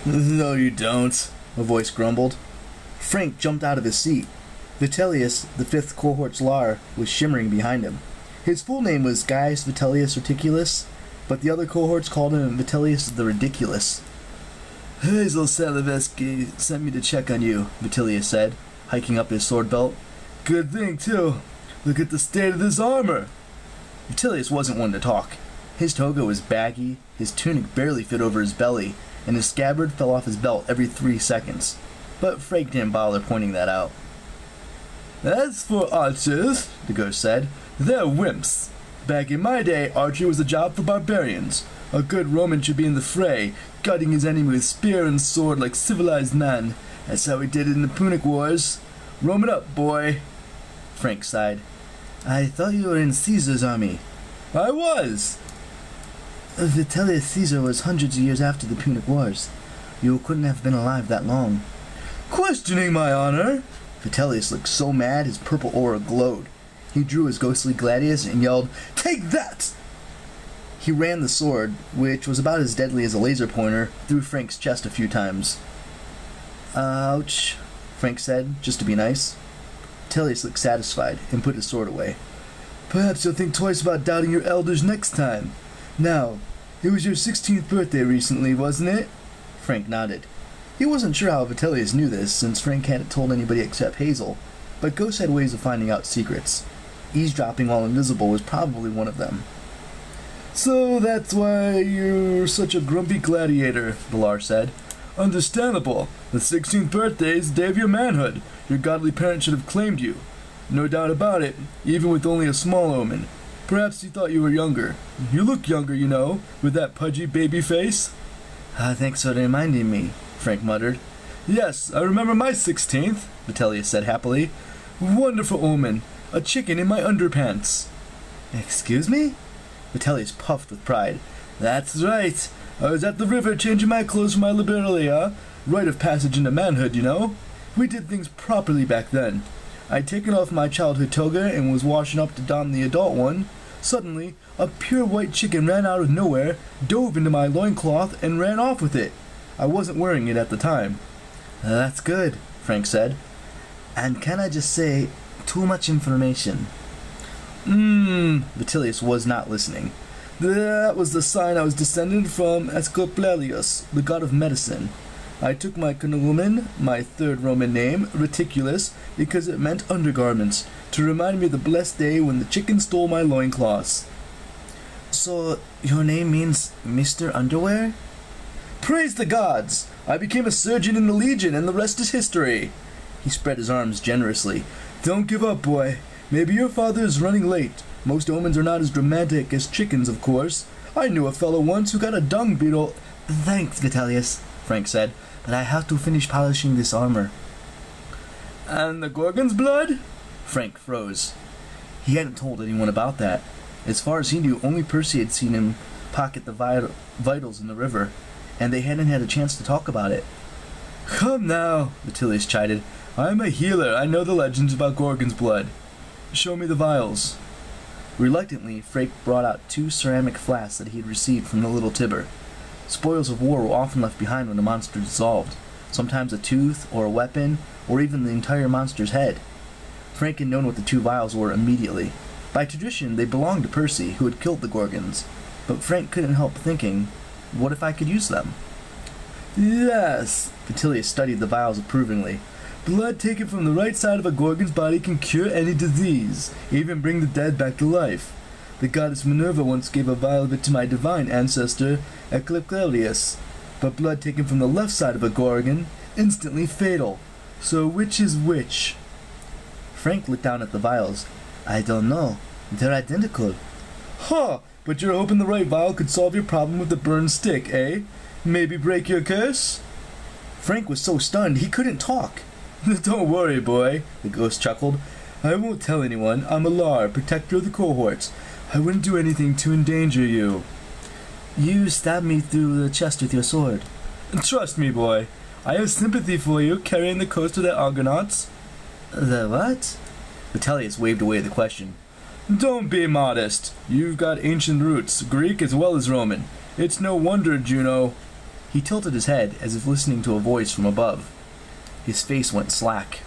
No, you don't, a voice grumbled. Frank jumped out of his seat. Vitellius, the 5th cohort's Lar, was shimmering behind him. His full name was Gaius Vitellius Reticulus, but the other cohorts called him Vitellius the Ridiculous. Hazel Salaveski sent me to check on you, Vitellius said, hiking up his sword belt. Good thing, too. Look at the state of this armor. Vitellius wasn't one to talk. His toga was baggy, his tunic barely fit over his belly, and his scabbard fell off his belt every 3 seconds. But Frank didn't bother pointing that out. As for archers, the ghost said, they're wimps. Back in my day, archery was a job for barbarians. A good Roman should be in the fray, gutting his enemy with spear and sword like civilized men. That's how we did it in the Punic Wars. Roam it up, boy. Frank sighed. I thought you were in Caesar's army. I was. Vitellius Caesar was hundreds of years after the Punic Wars. You couldn't have been alive that long. Questioning my honor? Vitellius looked so mad his purple aura glowed. He drew his ghostly gladius and yelled, Take that! He ran the sword, which was about as deadly as a laser pointer, through Frank's chest a few times. Ouch, Frank said, just to be nice. Vitellius looked satisfied and put his sword away. Perhaps you'll think twice about doubting your elders next time. Now, it was your 16th birthday recently, wasn't it? Frank nodded. He wasn't sure how Vitellius knew this, since Frank hadn't told anybody except Hazel, but ghosts had ways of finding out secrets. Eavesdropping while invisible was probably one of them. So that's why you're such a grumpy gladiator, Valar said. Understandable. The 16th birthday is the day of your manhood. Your godly parents should have claimed you. No doubt about it, even with only a small omen. Perhaps you thought you were younger. You look younger, you know, with that pudgy baby face. Thanks for reminding me, Frank muttered. Yes, I remember my 16th, Vitellius said happily. Wonderful omen. A chicken in my underpants. Excuse me? Vitellius puffed with pride. That's right. I was at the river changing my clothes for my liberalia. Rite of passage into manhood, you know. We did things properly back then. I'd taken off my childhood toga and was washing up to don the adult one. Suddenly, a pure white chicken ran out of nowhere, dove into my loincloth, and ran off with it. I wasn't wearing it at the time. That's good, Frank said. And can I just say, too much information. Vitellius was not listening. That was the sign I was descended from Asclepius, the god of medicine. I took my cognomen, my 3rd Roman name, Reticulus, because it meant undergarments, to remind me of the blessed day when the chicken stole my loincloths. So, your name means Mr. Underwear? Praise the gods! I became a surgeon in the Legion, and the rest is history. He spread his arms generously. Don't give up, boy. Maybe your father is running late. Most omens are not as dramatic as chickens, of course. I knew a fellow once who got a dung beetle. Thanks, Vitellius, Frank said, but I have to finish polishing this armor. And the Gorgon's blood? Frank froze. He hadn't told anyone about that. As far as he knew, only Percy had seen him pocket the vitals in the river, and they hadn't had a chance to talk about it. Come now, Vitellius chided. I'm a healer. I know the legends about Gorgon's blood. Show me the vials. Reluctantly, Frank brought out 2 ceramic flasks that he had received from the little Tiber. Spoils of war were often left behind when a monster dissolved, sometimes a tooth, or a weapon, or even the entire monster's head. Frank had known what the 2 vials were immediately. By tradition, they belonged to Percy, who had killed the Gorgons, but Frank couldn't help thinking, what if I could use them? Yes, Vitellius studied the vials approvingly. Blood taken from the right side of a Gorgon's body can cure any disease, even bring the dead back to life. The goddess Minerva once gave a vial of it to my divine ancestor, Eclipclelius. But blood taken from the left side of a Gorgon, instantly fatal. So which is which? Frank looked down at the vials. I don't know. They're identical. Huh! But you're hoping the right vial could solve your problem with the burned stick, eh? Maybe break your curse? Frank was so stunned he couldn't talk. Don't worry, boy, the ghost chuckled. I won't tell anyone. I'm a Lar, protector of the cohorts. I wouldn't do anything to endanger you. You stabbed me through the chest with your sword. Trust me, boy. I have sympathy for you, carrying the coast of the Argonauts. The what? Vitellius waved away the question. Don't be modest. You've got ancient roots, Greek as well as Roman. It's no wonder, Juno. He tilted his head as if listening to a voice from above. His face went slack.